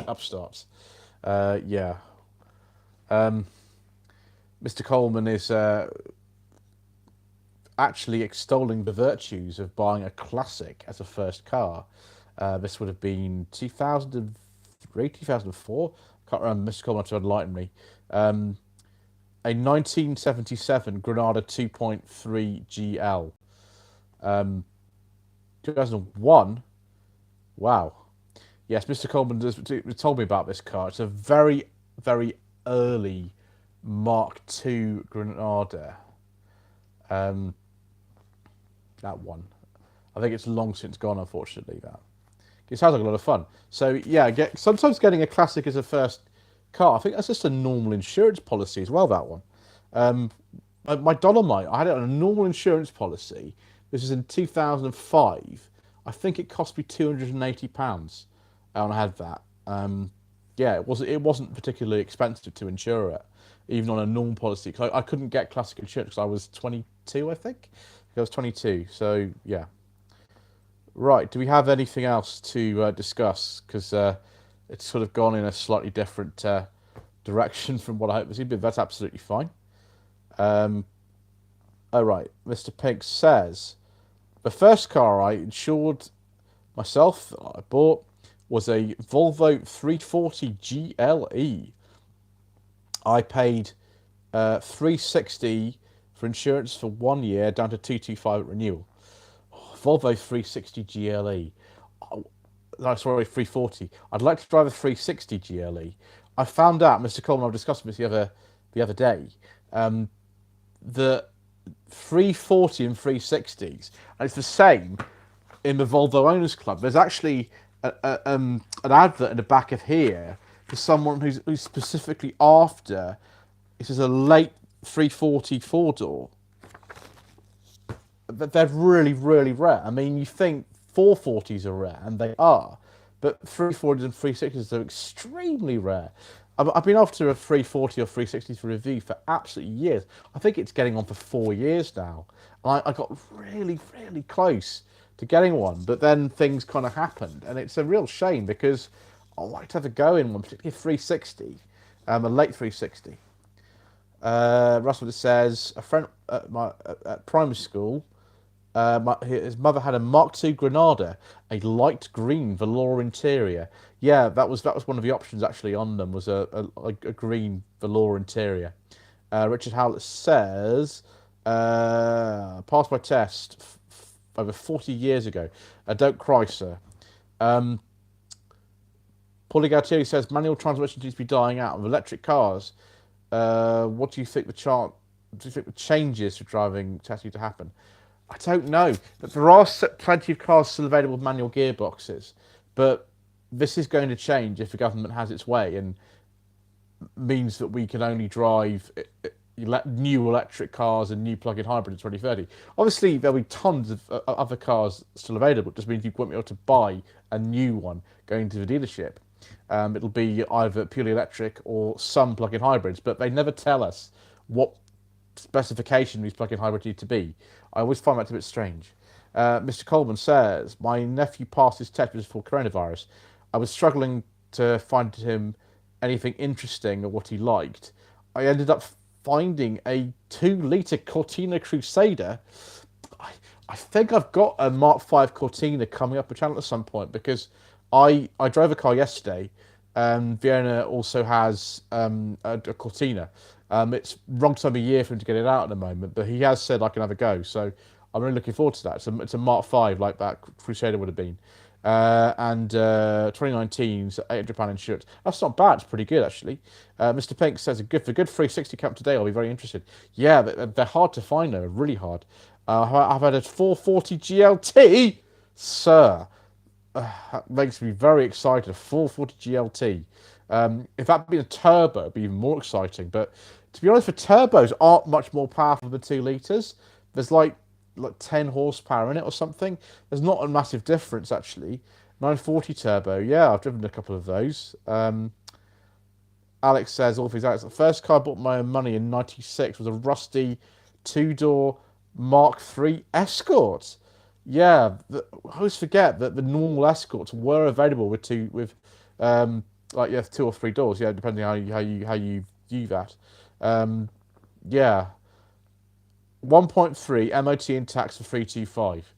upstarts. Yeah. Mr. Coleman is actually extolling the virtues of buying a classic as a first car. This would have been 2003, 2004. Can't remember. Mr. Coleman to enlighten me. A 1977 Granada 2.3 GL. 2001. Wow. Yes, Mr. Coleman told me about this car. It's a very, very early Mark II Granada. That one. I think it's long since gone, unfortunately, that. It sounds like a lot of fun. So, yeah, sometimes getting a classic as a first car, I think that's just a normal insurance policy as well, that one. My Dolomite, I had it on a normal insurance policy. This is in 2005. I think it cost me £280 when I had that. Yeah, it wasn't particularly expensive to insure it, even on a normal policy. Because I couldn't get classic insurance because I was 22, I think. I was 22, so yeah. Right, do we have anything else to discuss? Because it's sort of gone in a slightly different direction from what I hope to see, but that's absolutely fine. All right, Mr. Pink says, the first car I insured myself that I bought was a Volvo 340 GLE. I paid $360 for insurance for 1 year, down to $225 at renewal. Oh, Volvo 360 GLE. Oh, no, sorry, 340. I'd like to drive a 360 GLE. I found out, Mr. Coleman, I was discussing this the other day, the 340 and 360s, and it's the same in the Volvo Owners Club. There's actually an advert in the back of here for someone who's specifically after. This is a late 340 4-door. They're really, really rare. I mean, you think 440s are rare, and they are, but 340s and 360s are extremely rare. I've been after a 340 or 360 for review for absolutely years. I think it's getting on for 4 years now. And I got really, really close to getting one, but then things kind of happened, and it's a real shame because I'd like to have a go in one, particularly a 360, a late 360. Russell says, a friend at primary school, his mother had a Mark II Granada, a light green velour interior. Yeah, that was one of the options actually on them, was a green velour interior. Richard Howlett says, passed my test over 40 years ago. Don't cry, sir. Paulie Gautier says, manual transmission seems to be dying out of electric cars. What do you think the changes for driving test need to happen? I don't know. But there are plenty of cars still available with manual gearboxes. But this is going to change if the government has its way and means that we can only drive new electric cars and new plug-in hybrids in 2030. Obviously, there'll be tons of other cars still available. It just means you won't be able to buy a new one going to the dealership. It'll be either purely electric or some plug-in hybrids, but they never tell us what specification these plug-in hybrids need to be. I always find that a bit strange. Mr. Coleman says, my nephew passed his test before coronavirus. I was struggling to find him anything interesting or what he liked. I ended up finding a 2-litre Cortina Crusader. I think I've got a Mark V Cortina coming up a channel at some point, because I drove a car yesterday. Vienna also has a Cortina. It's wrong time of year for him to get it out at the moment, but he has said I can have a go. So I'm really looking forward to that. It's a Mark V, like that Crusader would have been. And 2019's £800 insurance. That's not bad. It's pretty good, actually. Mr. Pink says for good 360 cap today. I'll be very interested. Yeah, they're hard to find, though. Really hard. I've had a 440 GLT, sir. That makes me very excited. A 440 GLT. If that had been a turbo, it'd be even more exciting. But to be honest, the turbos aren't much more powerful than 2 litres. There's like 10 horsepower in it or something. There's not a massive difference, actually. 940 turbo. Yeah, I've driven a couple of those. Alex says, all things Alex, the first car I bought my own money in 96 was a rusty 2-door Mark III Escort. Yeah, I always forget that the normal Escorts were available with 2 or 3 doors. Yeah, depending on how you view that. Yeah, 1.3 MOT and tax for 325.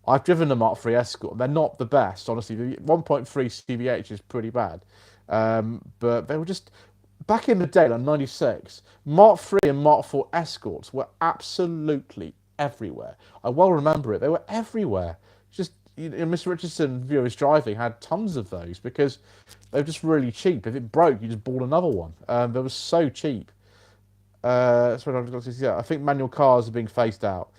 I've driven the Mark III Escort. They're not the best, honestly. The 1.3 CVH is pretty bad, but they were just back in the day, like 96. Mark III and Mark IV Escorts were absolutely everywhere. I well remember it. They were everywhere. Just Mr. Richardson, who was driving, had tons of those because they were just really cheap. If it broke, you just bought another one. They were so cheap. I think manual cars are being phased out.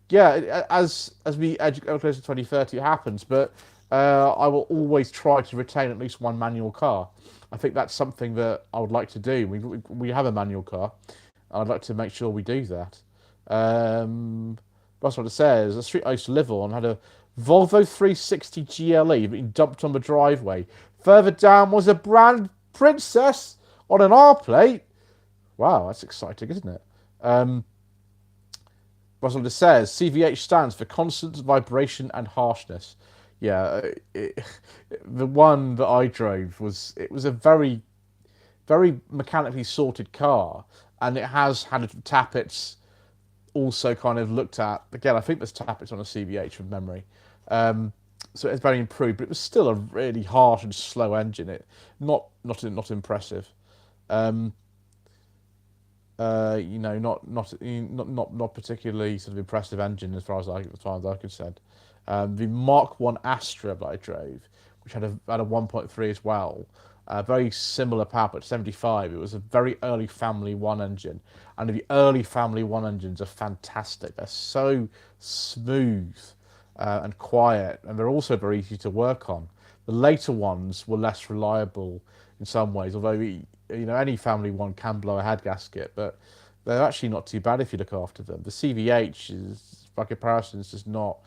Yeah, as we edge closer to 2030, it happens. But I will always try to retain at least one manual car. I think that's something that I would like to do. We have a manual car. I'd like to make sure we do that. That's what it says. The street I used to live on had a Volvo 360 GLE being dumped on the driveway. Further down was a brand Princess on an R plate. Wow, that's exciting, isn't it? That's what it says. CVH stands for constant vibration and harshness. Yeah, the one that I drove was a very, very mechanically sorted car, and it has had tappets also kind of looked at. Again, I think there's tappets on a CVH from memory. So it's very improved, but it was still a really harsh and slow engine. Not impressive. Not particularly sort of impressive engine as far as I'm concerned. The Mark I Astra that I drove, which had a 1.3 as well, very similar power, but 75. It was a very early Family 1 engine, and the early Family 1 engines are fantastic. They're so smooth and quiet, and they're also very easy to work on. The later ones were less reliable in some ways, although any Family 1 can blow a head gasket, but they're actually not too bad if you look after them. The CVH is, by comparison, is just not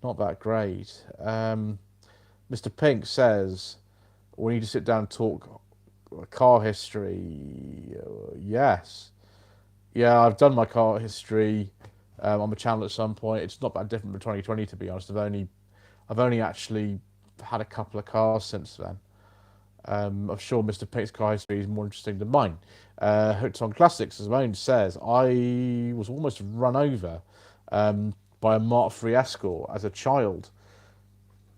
that great. Mr. Pink says, we need to sit down and talk car history. Yes. Yeah, I've done my car history on the channel at some point. It's not that different from 2020, to be honest. I've only actually had a couple of cars since then. I'm sure Mr. Pink's car history is more interesting than mine. Hooked on Classics, as Moan says, I was almost run over by a Mark III Escort as a child.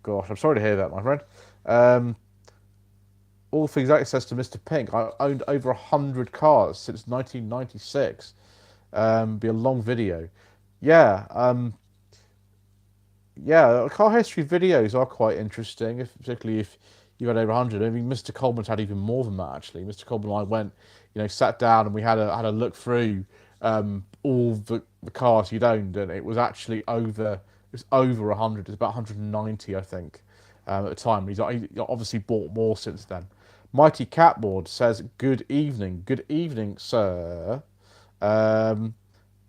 Gosh, I'm sorry to hear that, my friend. All things like it says to Mr. Pink, I owned over 100 cars since 1996. Be a long video. Yeah, car history videos are quite interesting, particularly if you've had over 100. I mean, Mr. Coleman's had even more than that, actually. Mr. Coleman and I went, sat down and we had a look through all the cars he'd owned, and it was actually over 100. It's about 190, I think, at the time. He's obviously bought more since then. Mighty Catboard says, good evening. Good evening, sir. And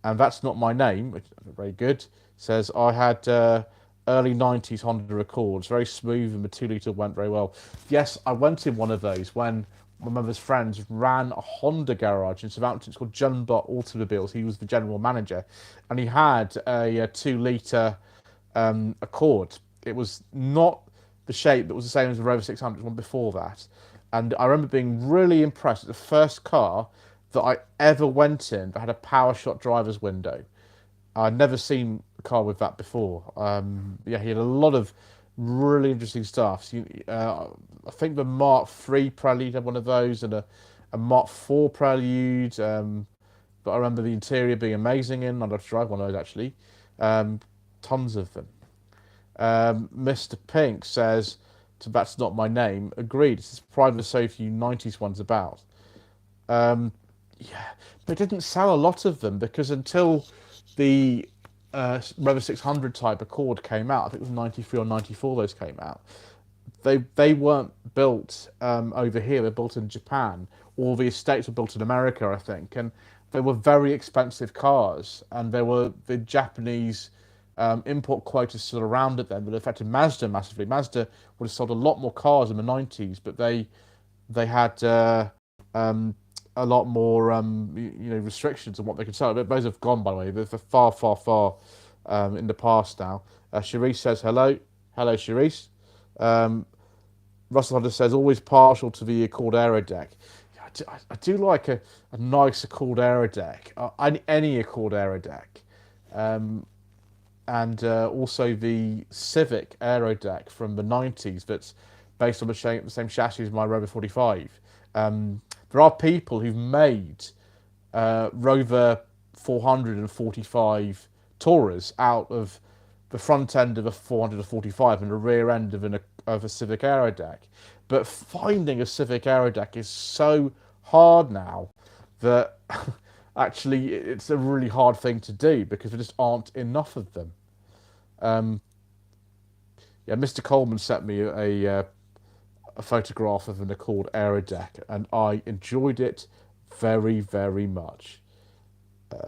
that's not my name, which is very good. Says, I had early 90s Honda Accords, very smooth, and the 2-litre went very well. Yes, I went in one of those when my mother's friends ran a Honda garage in Southampton. It's called Junbot Automobiles. He was the general manager, and he had a 2-litre Accord. It was not the shape that was the same as the Rover 600, one before that. And I remember being really impressed. The first car that I ever went in that had a PowerShot driver's window. I'd never seen a car with that before. Yeah, he had a lot of really interesting stuff. So, I think the Mark III Prelude had one of those, and a Mark IV Prelude. But I remember the interior being amazing in. I'd like to drive one of those actually. Tons of them. Mr. Pink says, "That's not my name." Agreed. It's pride of so few 90s ones about. Yeah, but it didn't sell a lot of them because until the Rover 600 type Accord came out, I think it was 93 or 94 those came out, they weren't built over here, they're built in Japan. All the estates were built in America, I think, and they were very expensive cars, and there were the Japanese import quotas still around it then that affected Mazda massively. Mazda would have sold a lot more cars in the 90s, but they had a lot more restrictions on what they could sell. But those have gone, by the way. They're far, far, far in the past now. Charisse says hello. Hello, Charisse. Russell Hunter says always partial to the Accord Aero deck. I do like a nice Accord Aero deck. Any Accord Aero deck. And also the Civic Aero deck from the 90s that's based on the same chassis as my Rover 45. There are people who've made Rover 445 Tourers out of the front end of a 445 and the rear end of a Civic Aero deck. But finding a Civic Aero deck is so hard now that actually it's a really hard thing to do because there just aren't enough of them. Yeah, Mr. Coleman sent me a photograph of an Accord Aero deck, and I enjoyed it very, very much.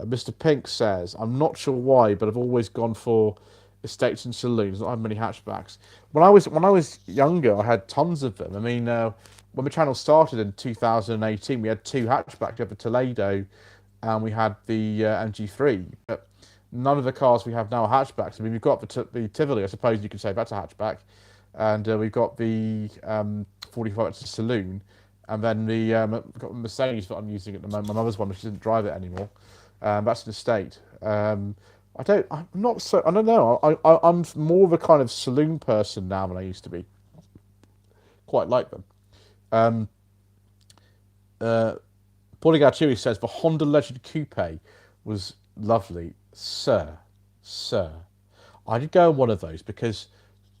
Mr. Pink says, "I'm not sure why, but I've always gone for estates and saloons. I don't have many hatchbacks. When I was younger, I had tons of them. I mean, when the channel started in 2018, we had two hatchbacks. We had the Toledo, and we had the MG3. But none of the cars we have now are hatchbacks. I mean, we've got the Tivoli. I suppose you could say that's a hatchback. And we've got the 45, it's a saloon, and then we've got the Mercedes that I'm using at the moment. My mother's one, but she doesn't drive it anymore. That's an estate. I'm don't know. I'm more of a kind of saloon person now than I used to be. Quite like them. Paulie Garturi says the Honda Legend Coupe was lovely, sir. I did go on one of those because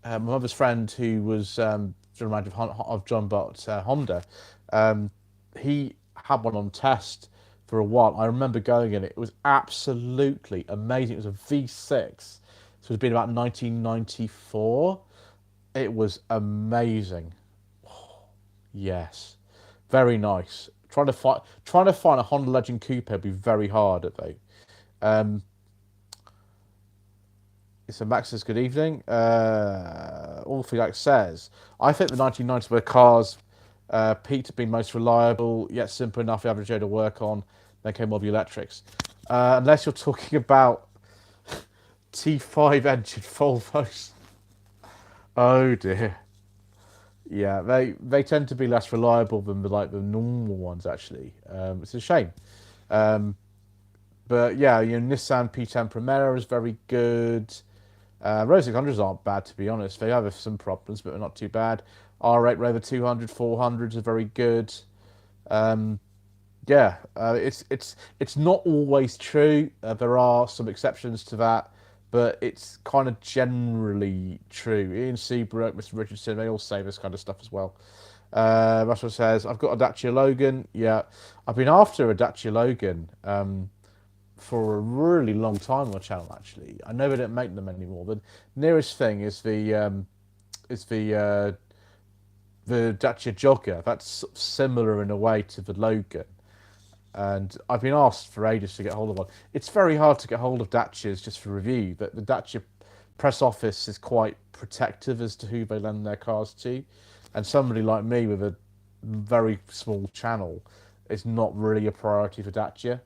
my mother's friend who was general manager of John Bott Honda, he had one on test for a while. I remember going in it. It was absolutely amazing. It was a V6. So it was been about 1994. It was amazing. Oh, yes. Very nice. Trying to find a Honda Legend Coupe would be very hard, though. So Max says, good evening. All Felix says, I think the 1990s were cars peaked have been most reliable, yet simple enough for the average Joe to work on. Then came all the electrics. Unless you're talking about T5 engine Volvos. Oh dear. Yeah, they tend to be less reliable than the normal ones actually. It's a shame. But yeah, Nissan P10 Primera is very good. Rover 600s aren't bad, to be honest. They have some problems, but they're not too bad. R8 Rover 200, 400s are very good. It's not always true. There are some exceptions to that, but it's kind of generally true. Ian Seabrook, Mr. Richardson, they all say this kind of stuff as well. Russell says, I've got a Dacia Logan. Yeah, I've been after a Dacia Logan for a really long time on the channel, actually. I know they don't make them anymore. The nearest thing is the Dacia Jogger. That's similar in a way to the Logan. And I've been asked for ages to get hold of one. It's very hard to get hold of Dacias just for review, but the Dacia press office is quite protective as to who they lend their cars to. And somebody like me with a very small channel is not really a priority for Dacia.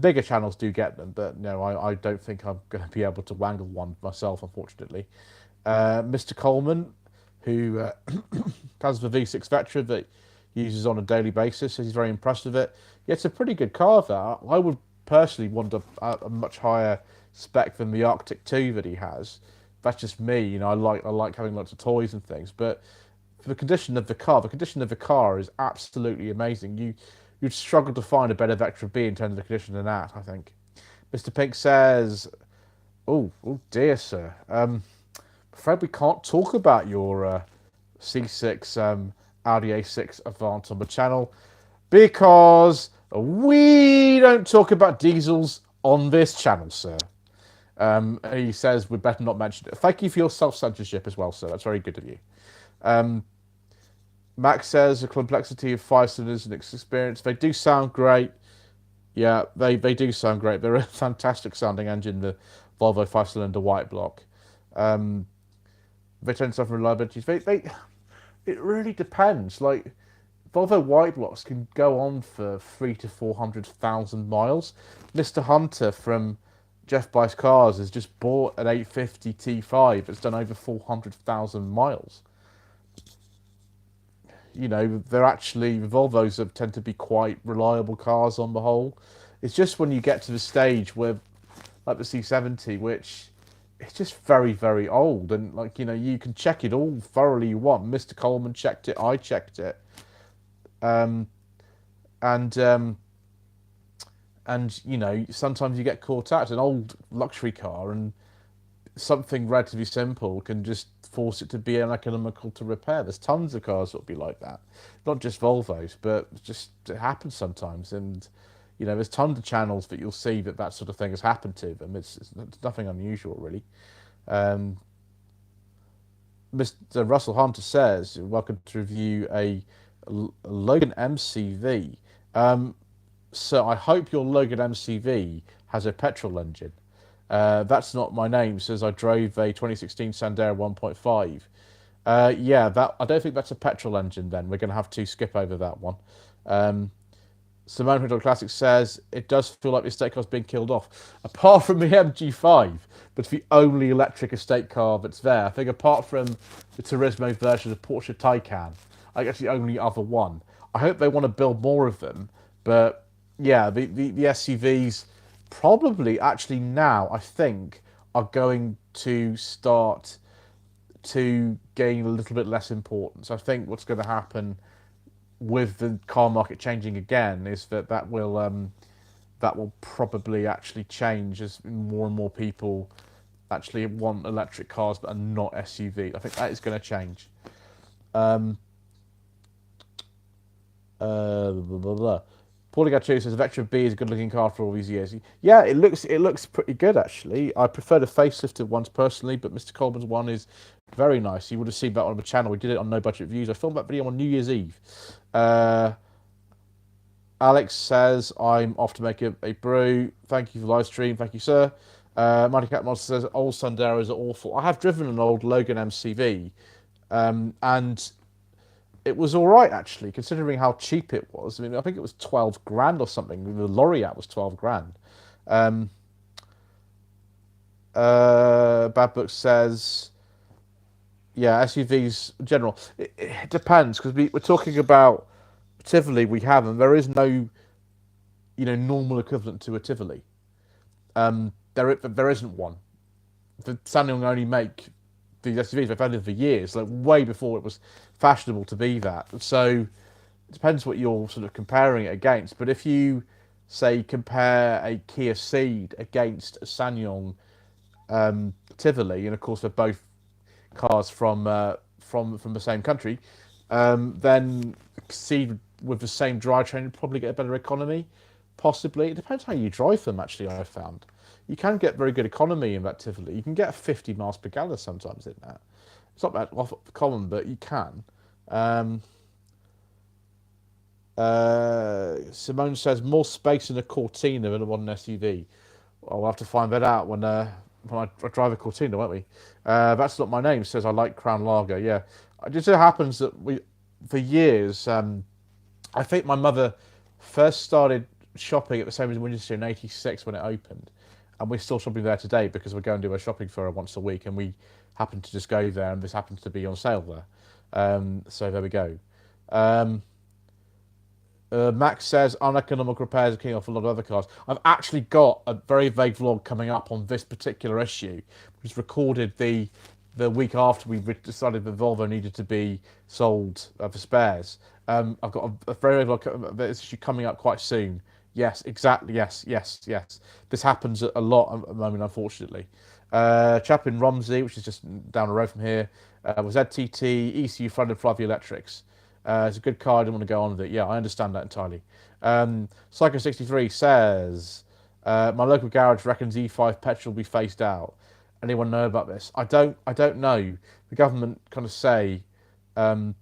Bigger channels do get them, but no, I don't think I'm going to be able to wangle one myself, unfortunately. Mr. Coleman, who has the V6 Vectra that uses on a daily basis. So he's very impressed with it. Yeah, it's a pretty good car. That I would personally want a much higher spec than the Arctic 2 that he has. That's just me. You know, I like having lots of toys and things, but for the condition of the car is absolutely amazing. You'd struggle to find a better Vectra B in terms of the condition than that, I think. Mr. Pink says, oh dear, sir. I'm afraid we can't talk about your C6 Audi A6 Avant on the channel because we don't talk about diesels on this channel, sir. He says we better not mention it. Thank you for your self-censorship as well, sir. That's very good of you. Max says the complexity of 5 cylinders and its experience. They do sound great. Yeah, they do sound great. They're a fantastic sounding engine, the Volvo 5-cylinder white block. They tend to suffer reliabilities. It really depends. Like, Volvo white blocks can go on for 300,000 to 400,000 miles. Mr. Hunter from Jeff Buys Cars has just bought an 850 T5 that's done over 400,000 miles. You know, the Volvos tend to be quite reliable cars on the whole. It's just when you get to the stage where, like the C70, which it's just very, very old, and like, you know, you can check it all thoroughly you want. Mr. Coleman checked it, I checked it, and you know, sometimes you get caught out. It's an old luxury car, and something relatively simple can just force it to be uneconomical to repair. There's tons of cars that will be like that, not just Volvos, but it happens sometimes. And you know, there's tons of channels that you'll see that sort of thing has happened to them. It's nothing unusual, really. Mr. Russell Hunter says, welcome to review a Logan MCV. So I hope your Logan MCV has a petrol engine. That's not my name. Says I drove a 2016 Sandero 1.5. Yeah, I don't think that's a petrol engine. Then we're going to have to skip over that one. Simone Riddle Classic says it does feel like the estate car's being killed off. Apart from the MG5, that's the only electric estate car that's there. I think apart from the Turismo version of Porsche Taycan, I guess the only other one. I hope they want to build more of them, but yeah, the SUVs probably actually now I think are going to start to gain a little bit less importance. I think what's going to happen with the car market changing again is that will probably actually change as more and more people actually want electric cars but are not SUV. I think that is going to change. Paulie Gattuso says Vectra B is a good-looking car for all these years. Yeah, it looks pretty good actually. I prefer the facelifted ones personally, but Mr. Coleman's one is very nice. You would have seen that on the channel. We did it on No Budget Reviews. I filmed that video on New Year's Eve. Alex says I'm off to make a brew. Thank you for the live stream. Thank you, sir. Mighty Cat Monster says old Sanderos are awful. I have driven an old Logan MCV, and it was all right actually, considering how cheap it was. I mean, I think it was 12 grand or something. The Laureate was 12 grand. Bad Book says, yeah, SUVs in general. It depends, because we're talking about Tivoli. We have them. There is no, normal equivalent to a Tivoli. There isn't one. The Sanyong only make these SUVs. They've had them for years, like way before it was fashionable to be that. So it depends what you're sort of comparing it against. But if you say compare a Kia Ceed against a Sanyong Tivoli, and of course they're both cars from the same country, then Ceed with the same drivetrain would probably get a better economy. Possibly. It depends how you drive them, actually, I've found. You can get very good economy in that Tivoli. You can get 50 miles per gallon sometimes in that. It's not that common, but you can. Simone says more space in a Cortina than a modern SUV. I'll have to find that out when I drive a Cortina, won't we? That's not my name. Says I like Crown Lager. Yeah, it just so happens that for years, I think my mother first started shopping at the same as Winchester in '86 when it opened, and we're still shopping there today because we go and do our shopping for her once a week, and we happen to just go there, and this happens to be on sale there. So there we go. Max says uneconomic repairs are kicking off a lot of other cars. I've actually got a very vague vlog coming up on this particular issue, which was recorded the week after we decided the Volvo needed to be sold for spares. I've got a very vague vlog, this issue coming up quite soon. Yes, exactly. Yes. This happens a lot at the moment, unfortunately. Chap in Romsey, which is just down the road from here, was ZTT, ECU funded flyview electrics. It's a good car. I didn't want to go on with it. Yeah, I understand that entirely. Psycho63 says, my local garage reckons E5 petrol will be phased out. Anyone know about this? I don't know. The government kind of say that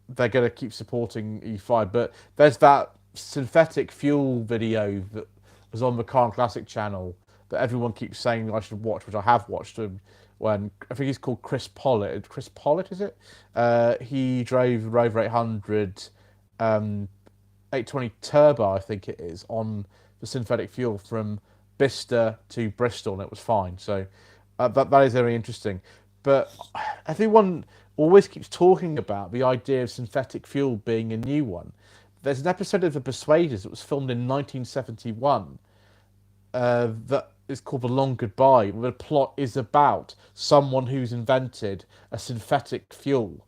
they're going to keep supporting E5, but there's that synthetic fuel video that was on the Car and Classic channel that everyone keeps saying I should watch, which I have watched. When I think he's called Chris Pollitt. Chris Pollitt, is it? He drove the Rover 800, 820 Turbo, I think it is, on the synthetic fuel from Bicester to Bristol, and it was fine. So that is very interesting. But everyone always keeps talking about the idea of synthetic fuel being a new one. There's an episode of The Persuaders that was filmed in 1971 that is called The Long Goodbye, where the plot is about someone who's invented a synthetic fuel.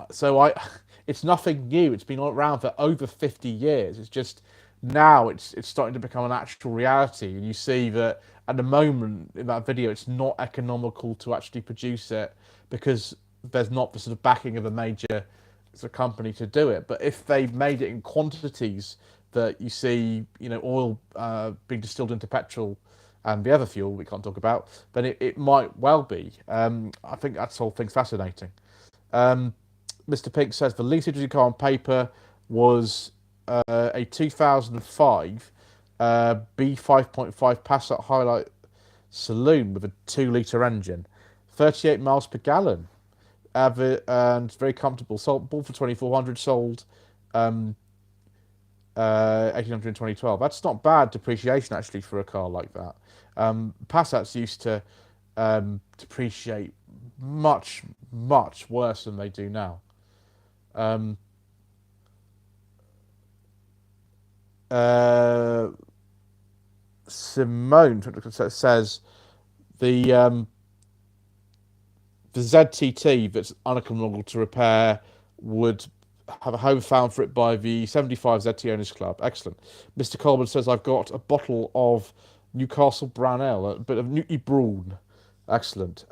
It's nothing new. It's been around for over 50 years. It's just now it's starting to become an actual reality. And you see that at the moment in that video, it's not economical to actually produce it because there's not the sort of backing of a major sort of company to do it. But if they made it in quantities that you see, oil being distilled into petrol and the other fuel we can't talk about, then it might well be. I think that's whole thing's fascinating. Mr. Pink says the least interesting car on paper was a 2005 B5.5 Passat Highlight Saloon with a 2-litre engine, 38 miles per gallon, and very comfortable. Sold, bought for 2,400, sold 1,800 in 2012. That's not bad depreciation actually for a car like that. Passats used to depreciate much worse than they do now. Simone says the ZTT that's uneconomical to repair would have a home found for it by the 75 ZT Owners Club. Excellent. Mr. Coleman says I've got a bottle of Newcastle Brown Ale, a bit of Newty Brawn. Excellent.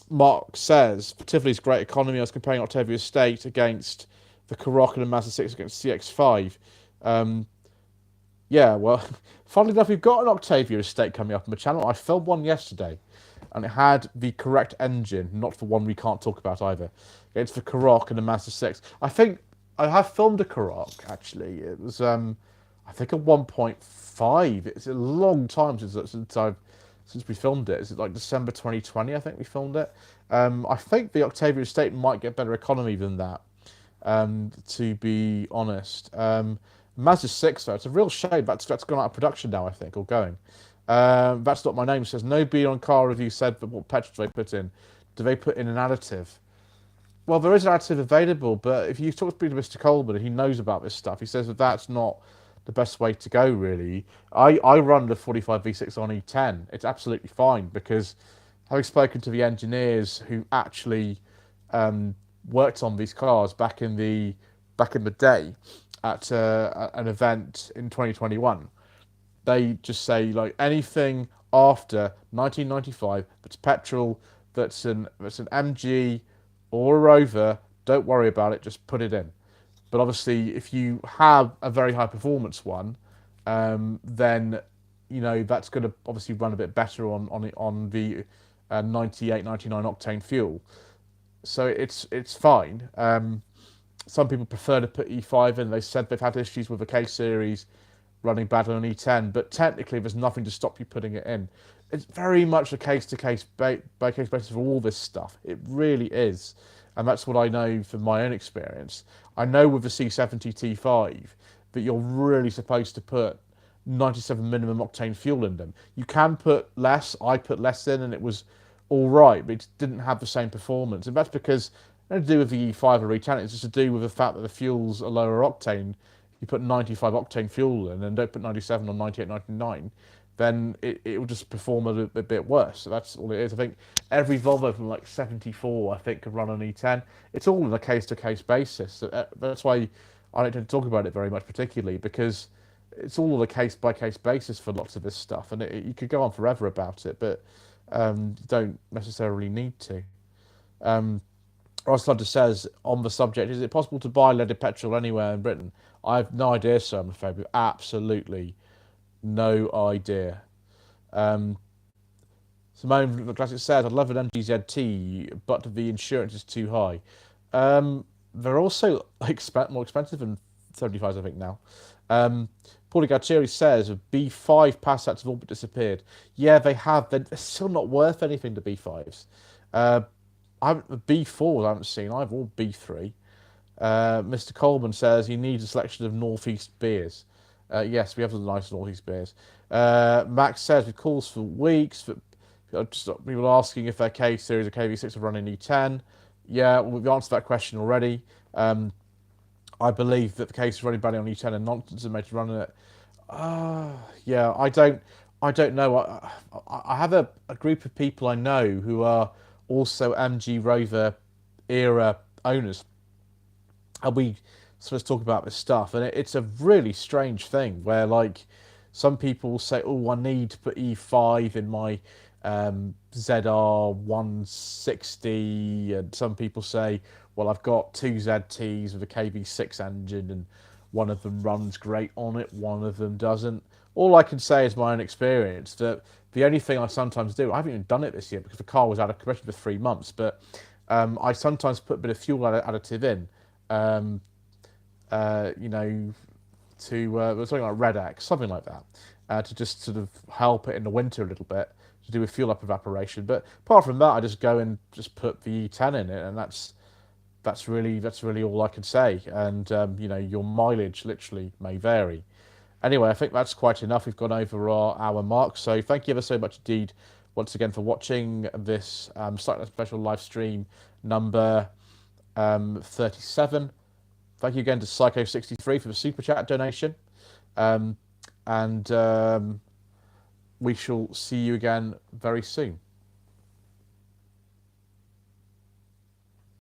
Mark says, for Tivoli's great economy, I was comparing Octavia Estate against the Karoq and the Mazda 6 against CX-5. Yeah, well, funnily enough, we've got an Octavia Estate coming up on the channel. I filmed one yesterday, and it had the correct engine, not the one we can't talk about either, against the Karoq and the Mazda 6. I think I have filmed a Karoq, actually. It was, I think, a 1.5. It's a long time since we filmed it. It's like December 2020, I think we filmed it. I think the Octavia Estate might get better economy than that, to be honest. Mazda 6, though, it's a real shame. That's gone out of production now, I think, or going. That's Not My Name says, no Beyond car review said that what petrol do they put in? Do they put in an additive? Well, there is an additive available, but if you talk to Mr. Coleman and he knows about this stuff, he says that that's not the best way to go, really. I run the 45 V6 on E10. It's absolutely fine because having spoken to the engineers who actually worked on these cars back in the day at an event in 2021, they just say like anything after 1995 that's petrol, that's an MG or a Rover, don't worry about it, just put it in. But obviously, if you have a very high performance one, then that's going to obviously run a bit better on the 98, 99 octane fuel. So it's fine. Some people prefer to put E5 in. They said they've had issues with the K series running badly on E10, but technically there's nothing to stop you putting it in. It's very much a case-to-case by case basis for all this stuff. It really is. And that's what I know from my own experience. I know with the C70 T5 that you're really supposed to put 97 minimum octane fuel in them. You can put less. I put less in, and it was all right, but it didn't have the same performance. And that's because nothing to do with the E5 or E10. It's just to do with the fact that the fuel's a lower octane. You put 95 octane fuel in, and don't put 97 or 98, 99, then it will just perform a bit worse. So that's all it is. I think every Volvo from like 74, I think, can run on E10. It's all on a case-to-case basis. That's why I don't tend to talk about it very much, particularly because it's all on a case-by-case basis for lots of this stuff, and you could go on forever about it, but you don't necessarily need to. Ross says, on the subject, is it possible to buy leaded petrol anywhere in Britain? I have no idea, sir, I'm afraid. Absolutely no idea. Simone the Classic says, I'd love an MGZT, but the insurance is too high. They're also more expensive than 75s, I think, now. Paulie Gaccieri says, B5 Passats have all but disappeared. Yeah, they have. They're still not worth anything, the B5s. The B4s I haven't seen. I have all B3. Mr. Coleman says he needs a selection of Northeast beers. Yes, we have some nice Northeast beers. Max says with calls for weeks. Just people asking if their K series or KV6 are running E10. Yeah, well, we've answered that question already. I believe that the case is running badly on E10 and nonsense and made to run it. Yeah, I don't know. I have a group of people I know who are also MG Rover era owners, and we sort of talk about this stuff, and it's a really strange thing where, like, some people say, oh, I need to put E5 in my ZR 160, and some people say, well, I've got two ZTs with a KV6 engine, and one of them runs great on it, one of them doesn't. All I can say is my own experience, that the only thing I sometimes do, I haven't even done it this year because the car was out of commission for 3 months, but I sometimes put a bit of fuel additive in, to something like Red X, something like that, to just sort of help it in the winter a little bit, to do with fuel up evaporation. But apart from that, I just go and just put the E10 in it, and that's really all I can say. And your mileage literally may vary. Anyway, I think that's quite enough. We've gone over our hour mark, so thank you ever so much indeed once again for watching this slightly special live stream number 37. Thank you again to Psycho63 for the super chat donation, and we shall see you again very soon.